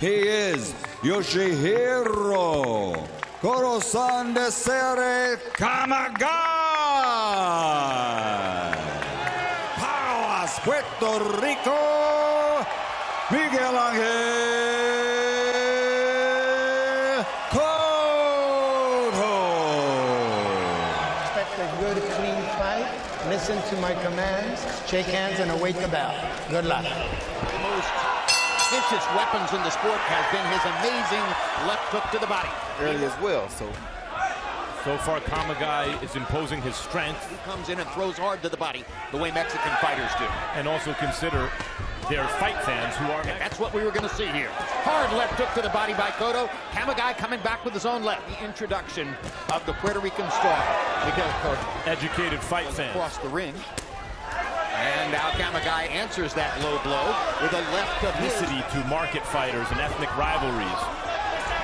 He is Yoshihiro Kamegai de Sere Kamagai. Powers, Puerto Rico, Miguel Cotto. Expect a good, clean fight. Listen to my commands, shake hands, and await the bell. Good luck. The most vicious weapons in the sport has been his amazing left hook to the body. Early as well, so far Kamagai is imposing his strength. He comes in and throws hard to the body, the way Mexican fighters do. And also consider their fight fans who are... And that's what we were going to see here. Hard left hook to the body by Cotto. Kamagai coming back with his own left. The introduction of the Puerto Rican star, Miguel Cotto. Educated fight fans. Across the ring. And now Kamagai answers that low blow with a left of ethnicity to market fighters and ethnic rivalries.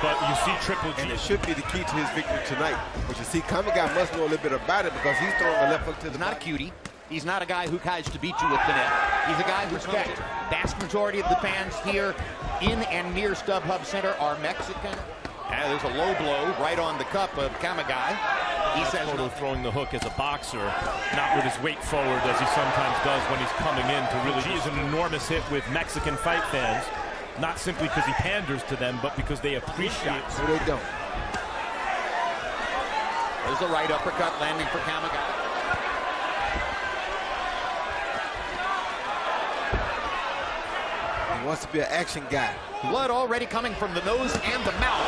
But you see Triple G. And it should be the key to his victory tonight. But you see, Kamagai must know a little bit about it because he's throwing a left hook to the body. He's not a cutie. He's not a guy who tries to beat you with the net. He's a guy who respects. Vast majority of the fans here in and near StubHub Center are Mexican. And there's a low blow right on the cup of Kamagai. He says Cotto throwing the hook as a boxer, not with his weight forward as he sometimes does when he's coming in to really. He is an enormous hit with Mexican fight fans, not simply because he panders to them, but because they appreciate. So they don't. There's a right uppercut landing for Kamagai. He wants to be an action guy. Blood already coming from the nose and the mouth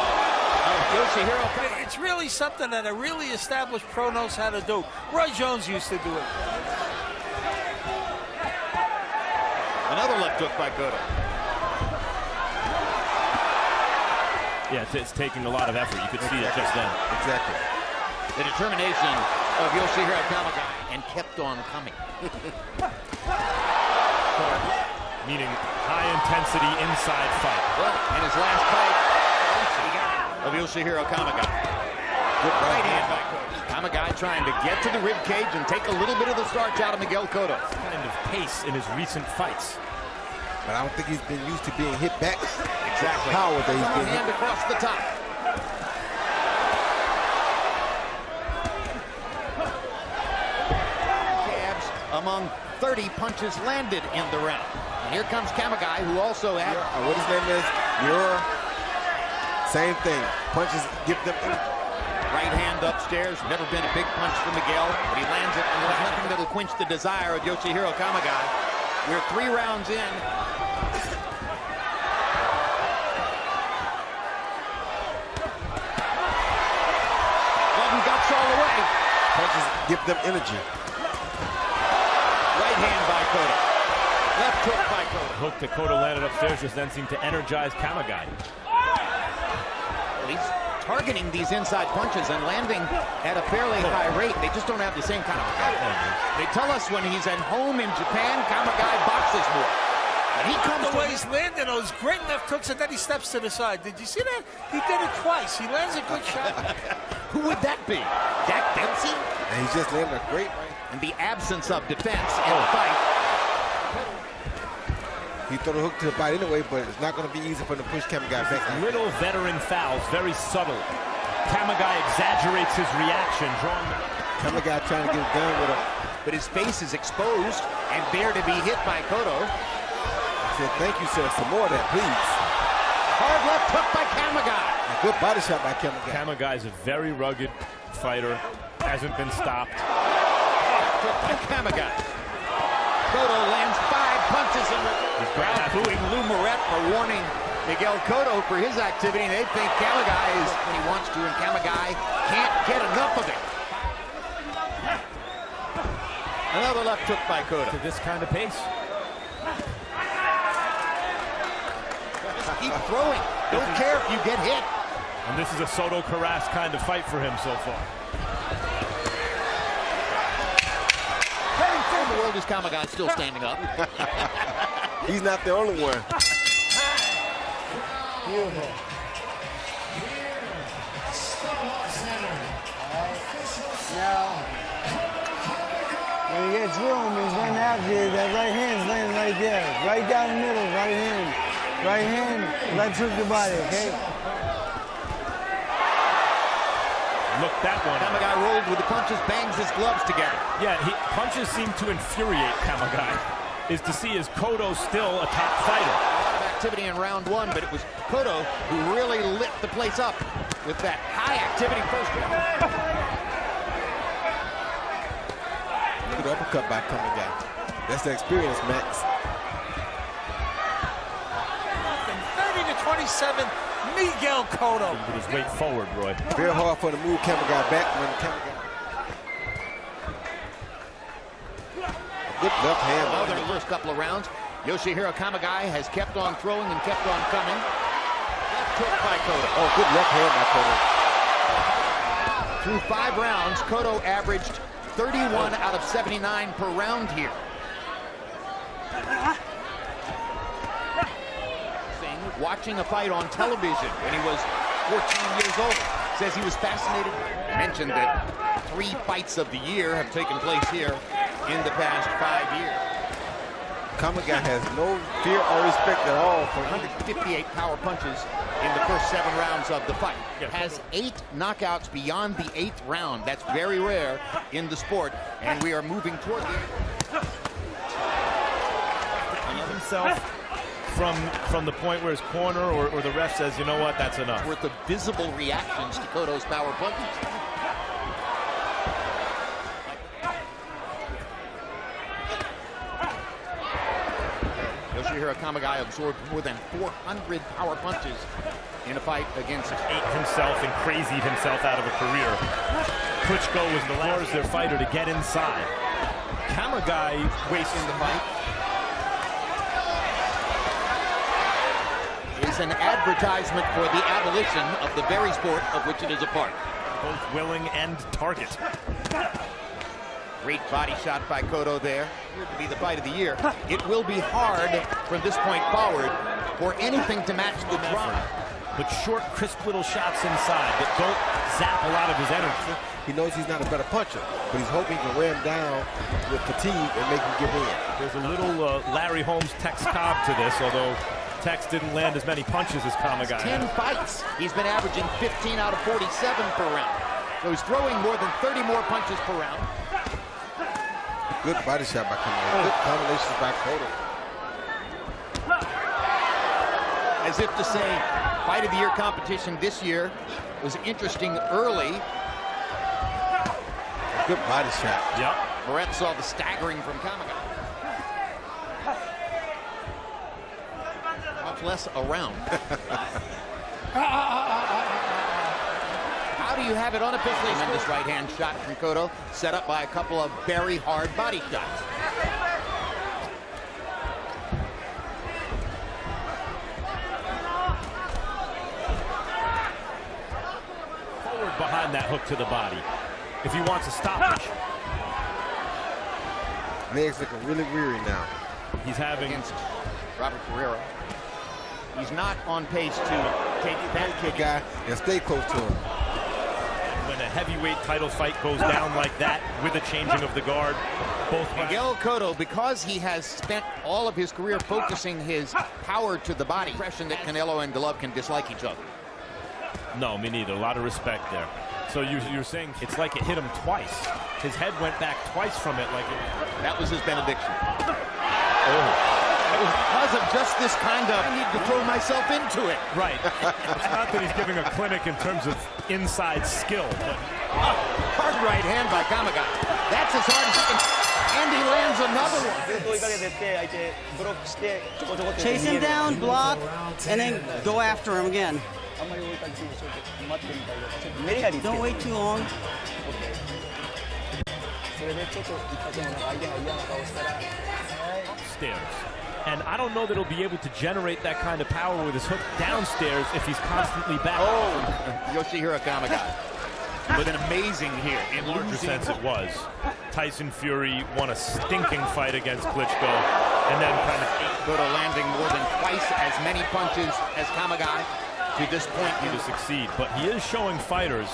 of Yoshihiro Kamegai. It's really something that a really established pro knows how to do. Roy Jones used to do it. Another left hook by Cotto. Yeah, it's taking a lot of effort. You could see it just then. Exactly. The determination of Yoshihiro Kamegai, and kept on coming. Meaning high-intensity inside fight. Well, in his last fight of Yoshihiro Kamegai. Good right hand by Cotto. Kamagai trying to get to the rib cage and take a little bit of the starch out of Miguel Cotto. Kind of pace in his recent fights. But I don't think he's been used to being hit back. Exactly. Power that he's been hand hit. Across the top. Jabs among 30 punches landed in the round. And here comes Kamagai, who also had... what his name is? Same thing. Punches give them... Right hand upstairs. Never been a big punch for Miguel, but he lands it, and there's nothing that'll quench the desire of Yoshihiro Kamegai. We're 3 rounds in. Guts all the way. Punches give them energy. Right hand by Cotto. Left hook by Cotto. Hook that Cotto landed upstairs just then seemed to energize Kamagai. Well, he's targeting these inside punches and landing at a fairly high rate. They just don't have the same kind of power. They tell us when he's at home in Japan, Kamagai boxes more. And he comes the way he's landing those great left hooks, and then he steps to the side. Did you see that? He did it twice. He lands a good shot. Who would that be? Jack Dempsey? And he's just landing a great right. And the absence of defense in the fight. He threw the hook to the body anyway, but it's not going to be easy for him to push Kamagai back. Little veteran fouls, very subtle. Kamagai exaggerates his reaction, drawing... Kamagai trying to get it done with a... But his face is exposed and bare to be hit by Cotto. I said, thank you, sir. Some more of that, please. Hard left hook by Kamagai. A good body shot by Kamagai. Kamagai is a very rugged fighter. Hasn't been stopped. Hook by Kamagai. Cotto lands 5 punches in the crowd booing Lou Moret for warning Miguel Cotto for his activity. They think Kamagai is when he wants to, and Kamagai can't get enough of it. Another left hook by Cotto. To this kind of pace. Keep throwing. Don't care if you get hit. And this is a Soto Carras kind of fight for him so far. Where in the world is Kamagai still standing up? He's not the only one. Beautiful. Now, when he gets room, he's running after you. That right hand's laying right there. Right down the middle, right hand. Right hand, let's hook the body, okay? Look, that one. Kamagai rolled with the punches, bangs his gloves together. Yeah, punches seem to infuriate Kamagai. Is to see is Cotto still a top fighter. A lot of activity in round one, but it was Cotto who really lit the place up with that high activity first round. Good uppercut by Kamagai. That's the experience, Max. From 30 to 27, Miguel Cotto. With his weight forward, Roy. Very hard for him to move Kamagai back when Kamagai. Good left hand. Well, in the first couple of rounds, Yoshihiro Kamegai has kept on throwing and kept on coming. Left hook by Cotto. Oh, good left hand by Cotto. Through 5 rounds, Cotto averaged 31 out of 79 per round here. Watching a fight on television when he was 14 years old. Says he was fascinated. Mentioned that 3 fights of the year have taken place here in the past 5 years. Kamagai has no fear or respect at all for 158 power punches in the first 7 rounds of the fight. Has 8 knockouts beyond the 8th round. That's very rare in the sport, and we are moving toward the Himself from the point where his corner or the ref says, you know what, that's enough. worth of visible reactions to Cotto's power punches. Yoshihiro Kamegai absorbed more than 400 power punches in a fight against Ate himself and crazied himself out of a career. Klitschko was the last their fighter to get inside. Kamagai wasting the fight. is an advertisement for the abolition of the very sport of which it is a part. Both willing and target. Great body shot by Cotto there. To be the fight of the year. It will be hard from this point forward for anything to match the drive. But short, crisp little shots inside that don't zap a lot of his energy. He knows he's not a better puncher, but he's hoping he can wear him down with fatigue and make him give in. There's a little Larry Holmes Tex Cobb to this, although Tex didn't land as many punches as Kamagai. 10 fights. He's been averaging 15 out of 47 per round. So he's throwing more than 30 more punches per round. Good body shot by Kamagai. Good combinations by Cotto. As if to say, fight of the year competition this year was interesting early. Good body shot. Yep. Moret saw the staggering from Kamagai. Much less around. How do you have it unofficially? Tremendous right hand shot from Cotto, set up by a couple of very hard body shots. Forward behind that hook to the body. If he wants a stoppage. Legs looking really weary now. He's having Against Robert Ferreira. He's not on pace to take that kick. Guy and stay close to him. when a heavyweight title fight goes down like that with a changing of the guard. Both Miguel Cotto, because he has spent all of his career focusing his power to the body, impression that Canelo and Golovkin dislike each other. No, me neither. A lot of respect there. So you're saying it's like it hit him twice. His head went back twice from it. Like it. That was his benediction. Oh. It was because of just this kind of, I need to throw myself into it. Right. It's not that he's giving a clinic in terms of inside skill. But Hard right hand by Kamagai. That's as hard as he can. And he lands another one. Chase him down, block, and then go after him again. Don't wait too long. upstairs. And I don't know that he'll be able to generate that kind of power with his hook downstairs if he's constantly back. Oh, Yoshihiro Kamegai. With an amazing here. In larger sense it was. Tyson Fury won a stinking fight against Klitschko and then kind of Cotto landing more than twice as many punches as Kamagai to this point to succeed. But he is showing fighters,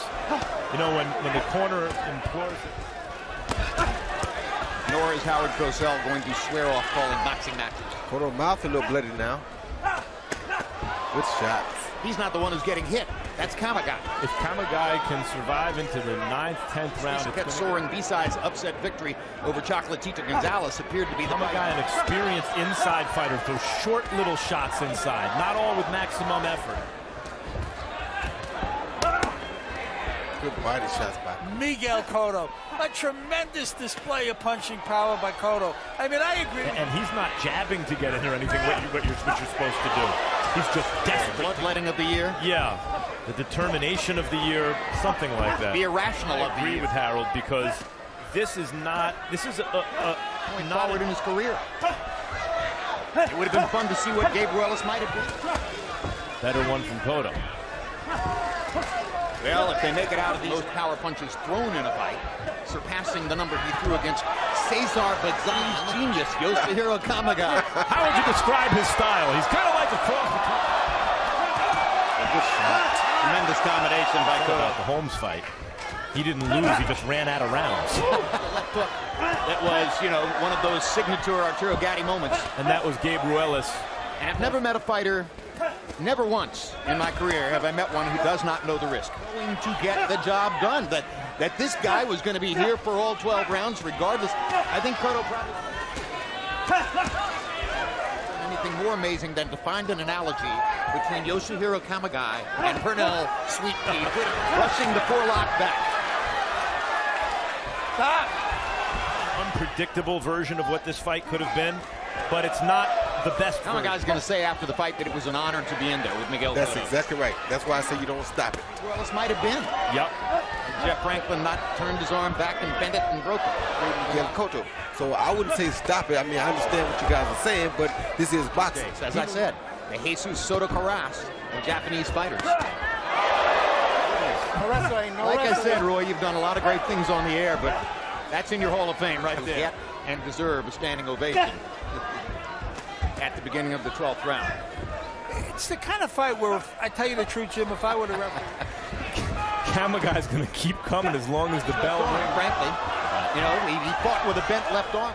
you know, when the corner implores it. Nor is Howard Cosell going to swear off calling boxing matches. Cotto's mouth a little bloody now. Good shots. He's not the one who's getting hit. That's Kamagai. If Kamagai can survive into the 9th, 10th round, He kept soaring. B-sides upset victory over Chocolatito Gonzalez appeared to be the Kamagai, an experienced inside fighter, throws short little shots inside, not all with maximum effort. Good body shots by Miguel Cotto. A tremendous display of punching power by Cotto. I mean, I agree. And he's not jabbing to get in or anything, what you're supposed to do. He's just desperate. bloodletting of the year. Yeah, the determination of the year, something like that. The irrational of I the agree year. with Harold, because this is not Going forward in his career. It would have been fun to see what Gabe Ruelas might have been. better one from Cotto. Well, if they make it out of these most power punches thrown in a fight, surpassing the number he threw against Cesar Bazan's genius, Yoshihiro Kamegai. How would you describe his style? He's kind of like a cross between... Good shot. Tremendous combination by About Cotto. the Holmes fight. He didn't lose, he just ran out of rounds. Left hook. That was, you know, one of those signature Arturo Gatti moments. And that was Gabe Ruelas. And I've never met a fighter, never once in my career have I met one who does not know the risk. Going to get the job done. That this guy was going to be here for all 12 rounds regardless. I think Cotto probably... Anything more amazing than to find an analogy between Yoshihiro Kamegai and Pernell Sweet Pea rushing the forelock back. Unpredictable version of what this fight could have been, but it's not the best version. Kamagai's going to say after the fight that it was an honor to be in there with Miguel That's Cotto. exactly right. That's why I say you don't stop it. Well, this might have been. Yep. Jeff Franklin not turned his arm back and bent it and broke it. Miguel Cotto. So I wouldn't say stop it. I mean, I understand what you guys are saying, but this is boxing. As I said, the Jesus Soto Caras of Japanese fighters. No wrestling, no Like I wrestling. said, Roy, you've done a lot of great things on the air, but that's in your Hall of Fame right there. Get and deserve a standing ovation at the beginning of the 12th round. It's the kind of fight where, I tell you the truth, Jim, if I were to referee, Kamagai's going to keep coming as long as the bell rings. Frankly, you know, he fought with a bent left arm.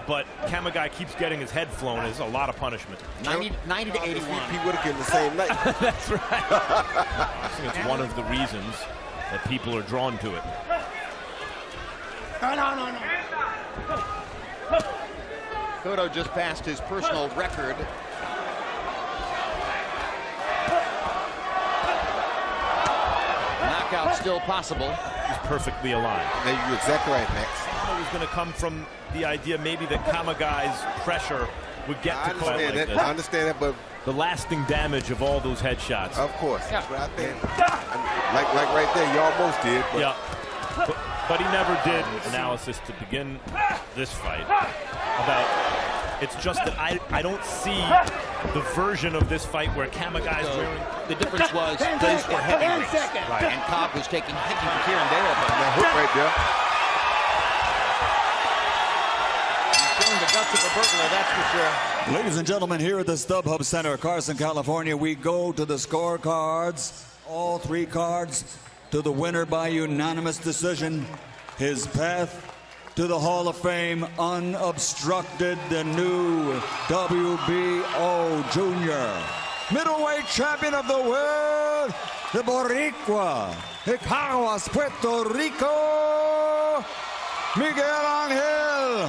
But Kamagai keeps getting his head flown. It's a lot of punishment. 90 to 81. Pete Whitaker the same night. That's right. I think it's one of the reasons that people are drawn to it. No. Cotto just passed his personal record. Knockout still possible. He's perfectly aligned. Now, you're exactly right, Max. It was going to come from the idea maybe that Kamagai's pressure would get to Cotto like this. I understand that, but The lasting damage of all those headshots. of course, Yeah. but I think, like right there, you almost did. But Yeah. But he never did analysis to begin this fight about. It's just that I don't see the version of this fight where Kamagai's wearing. The difference was those were heavyweights. Right. And Cobb was taking hits here and there, but that hook right there. he's showing the guts of a burglar, that's for sure. Ladies and gentlemen, here at the StubHub Center, Carson, California, we go to the scorecards. All three cards to the winner by unanimous decision. His path to the Hall of Fame unobstructed, the new WBO Junior middleweight champion of the world, the Boricua, Caguas, Puerto Rico, Miguel Angel